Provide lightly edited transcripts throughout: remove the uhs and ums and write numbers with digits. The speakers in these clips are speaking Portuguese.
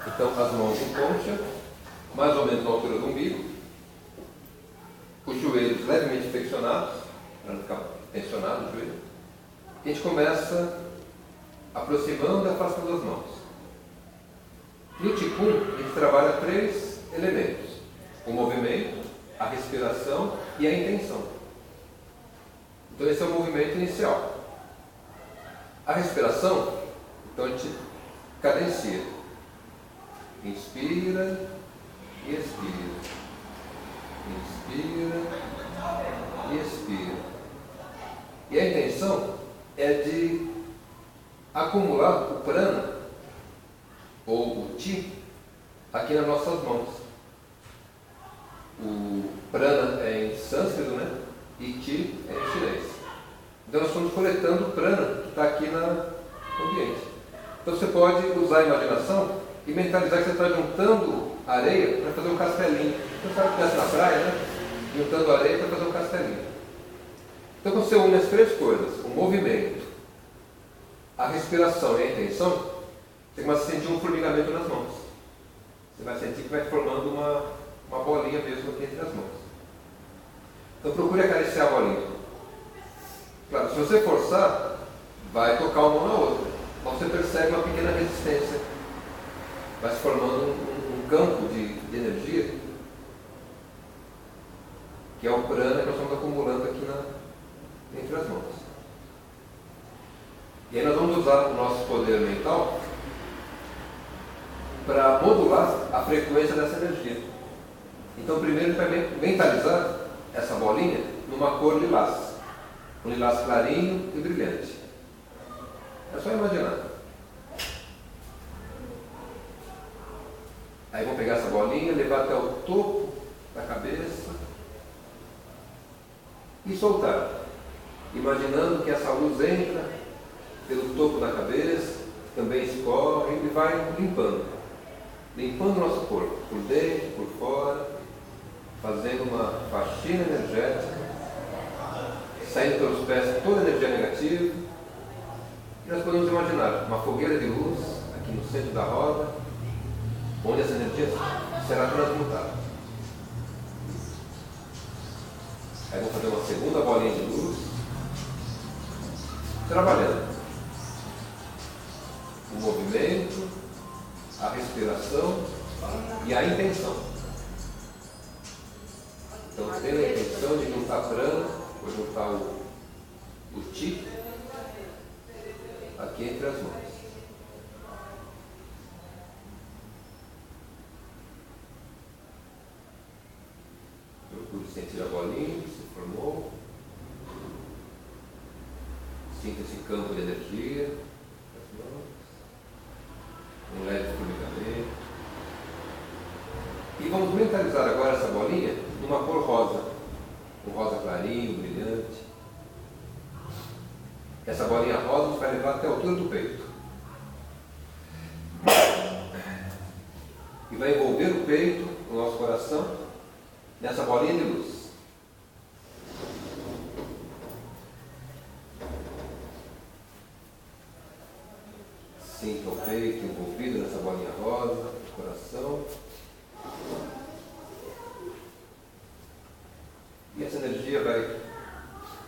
Então, as mãos em concha, mais ou menos na altura do umbigo, os joelhos levemente flexionados, para não ficar tensionado o joelho. E a gente começa aproximando e afastando as mãos. No Qigong, a gente trabalha 3 elementos: o movimento, a respiração e a intenção. Então, esse é o movimento inicial. A respiração, então a gente cadencia. Inspira e expira. Inspira e expira. E a intenção é de acumular o prana, ou o Chi, aqui nas nossas mãos. O prana é em sânscrito, né? E Chi é em chinês. Então nós estamos coletando o prana que está aqui no ambiente. Então você pode usar a imaginação e mentalizar que você está juntando areia para fazer um castelinho. Você sabe que desce na praia, né? Juntando areia para fazer um castelinho. Então quando você une as 3 coisas, o movimento, a respiração e a intenção, você começa a sentir um formigamento nas mãos. Você vai sentir que vai formando uma bolinha mesmo aqui entre as mãos. Então procure acariciar a bolinha. Claro, se você forçar, vai tocar uma mão na outra. Mas você percebe uma pequena resistência. Vai se formando um campo de energia, que é o prana que nós estamos acumulando aqui entre as mãos. E aí nós vamos usar o nosso poder mental para modular a frequência dessa energia. Então primeiro a gente vai mentalizar essa bolinha numa cor lilás. Um lilás clarinho e brilhante. É só imaginar. Aí vamos pegar essa bolinha, levar até o topo da cabeça e soltar. Imaginando que essa luz entra pelo topo da cabeça, também escorre e vai limpando. Limpando o nosso corpo, por dentro, por fora, fazendo uma faxina energética, saindo pelos pés toda a energia negativa. E nós podemos imaginar uma fogueira de luz aqui no centro da roda, onde essa energia será transmutada. Aí vamos fazer uma segunda bolinha de luz, trabalhando o movimento, a respiração e a intenção. Então, tendo a intenção de juntar prana, vou juntar o Chi aqui entre as mãos. Procure sentir a bolinha que se formou. Sinta esse campo de energia nas mãos. Um leve formigamento. E vamos mentalizar agora essa bolinha numa cor rosa. Um rosa clarinho, brilhante. Essa bolinha rosa nos vai levar até a altura do peito. E vai envolver o peito, o nosso coração, nessa bolinha de luz. Sinta o peito envolvido nessa bolinha rosa, o coração. E essa energia vai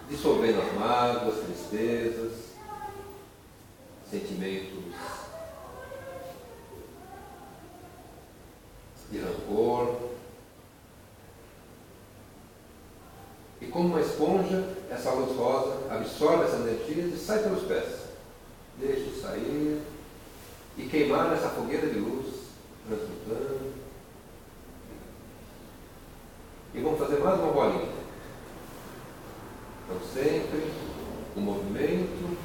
dissolvendo as mágoas, tristezas, sentimentos de rancor. E como uma esponja, essa luz rosa absorve essa energia e sai pelos pés. Deixe sair e queimar nessa fogueira de luz, transmutando. E vamos fazer mais uma bolinha. Então sempre o movimento,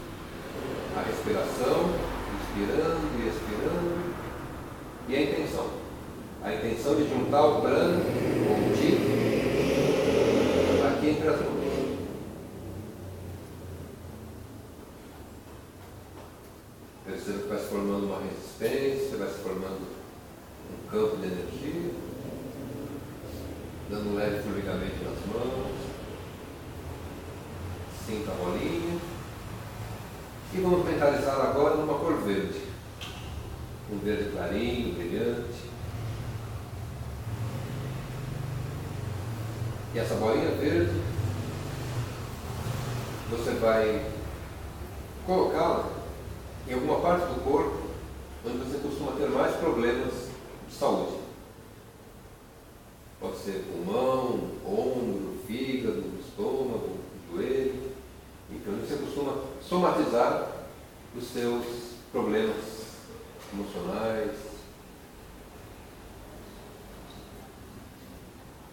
a respiração, inspirando e expirando, e a intenção. A intenção de juntar o prana com o Chi aqui entre as mãos. Perceba que vai se formando uma resistência, vai se formando um campo de energia, dando um leve formigamento nas mãos. Sinta a bolinha. E vamos mentalizar agora numa cor verde. um verde clarinho, brilhante. E essa bolinha verde, você vai colocá-la em alguma parte do corpo onde você costuma ter mais problemas de saúde. Pode ser pulmão, ombro, fígado, estômago, joelho, enfim, onde você costuma somatizar os seus problemas emocionais.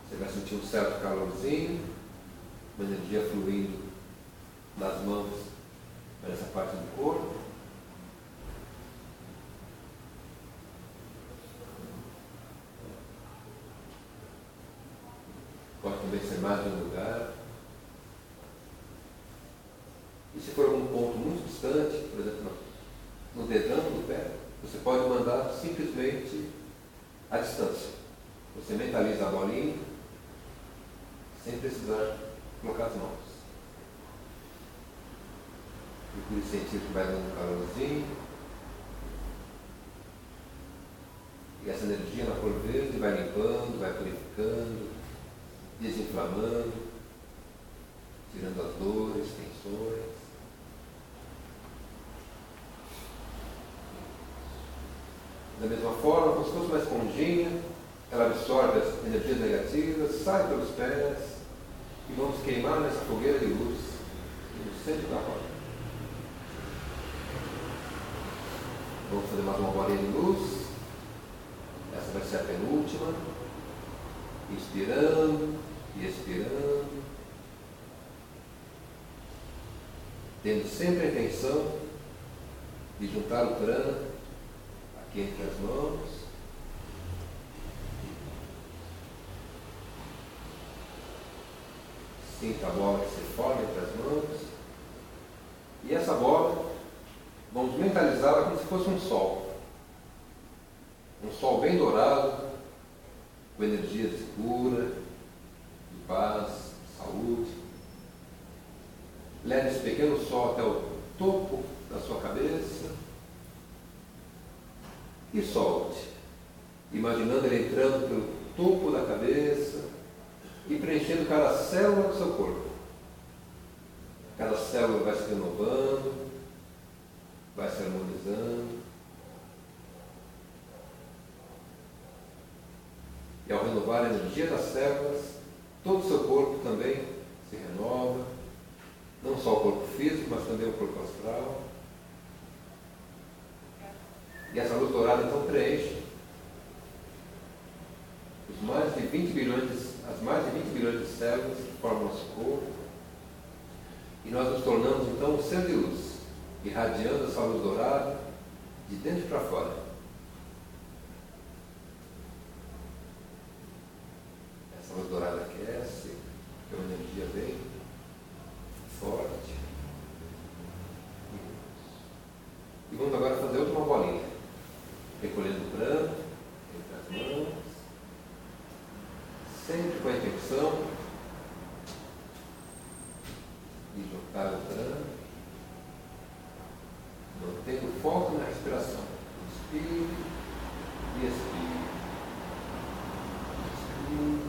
Você vai sentir um certo calorzinho, uma energia fluindo nas mãos para essa parte do corpo. Pode também ser mais de um lugar. E se for algum ponto muito distante, por exemplo, no dedão do pé, você pode mandar simplesmente à distância. Você mentaliza a bolinha sem precisar colocar as mãos. Procure sentir que vai dando um calorzinho. E essa energia na cor verde vai limpando, vai purificando, desinflamando, tirando as dores, tensões. Da mesma forma, como se fosse uma esponjinha, ela absorve as energias negativas, sai pelos pés e vamos queimar nessa fogueira de luz no centro da roda. Vamos fazer mais uma bolinha de luz. Essa vai ser a penúltima. Inspirando e expirando. Tendo sempre a intenção de juntar o prana aqui entre as mãos. Sinta a bola que se forma entre as mãos. E essa bola, vamos mentalizá-la como se fosse um sol. Um sol bem dourado, com energia de cura, de paz, de saúde. Leve esse pequeno sol até o topo da sua cabeça e solte, imaginando ele entrando pelo topo da cabeça e preenchendo cada célula do seu corpo. Cada célula vai se renovando, vai se harmonizando. E ao renovar a energia das células, todo o seu corpo também se renova, não só o corpo físico, mas também o corpo astral. E essa luz dourada então preenche as mais de 20 bilhões de células que formam o nosso corpo. E nós nos tornamos então um ser de luz, irradiando essa luz dourada de dentro para fora. Essa luz dourada aquece, é uma energia bem forte. E vamos agora fazer outra bolinha, recolhendo o prana entre as mãos, sempre com a intenção de juntar o prana, mantendo o foco na respiração. Inspire e expire. Inspire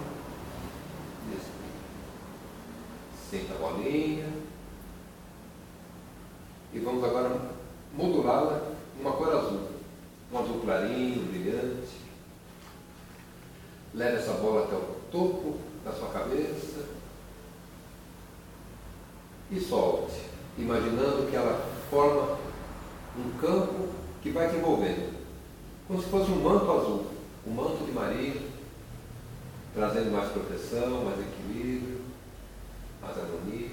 e expire. Senta a bolinha e vamos agora modulá-la em uma cor azul. Um azul clarinho, brilhante. Leve essa bola até o topo da sua cabeça e solte, imaginando que ela forma um campo que vai te envolvendo, como se fosse um manto azul, um manto de Maria, trazendo mais proteção, mais equilíbrio, mais harmonia,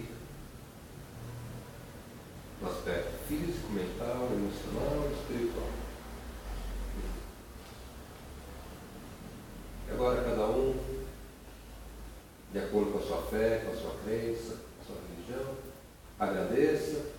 no aspecto físico, mental, emocional e espiritual. E agora cada um, de acordo com a sua fé, com a sua crença, com a sua religião, agradeça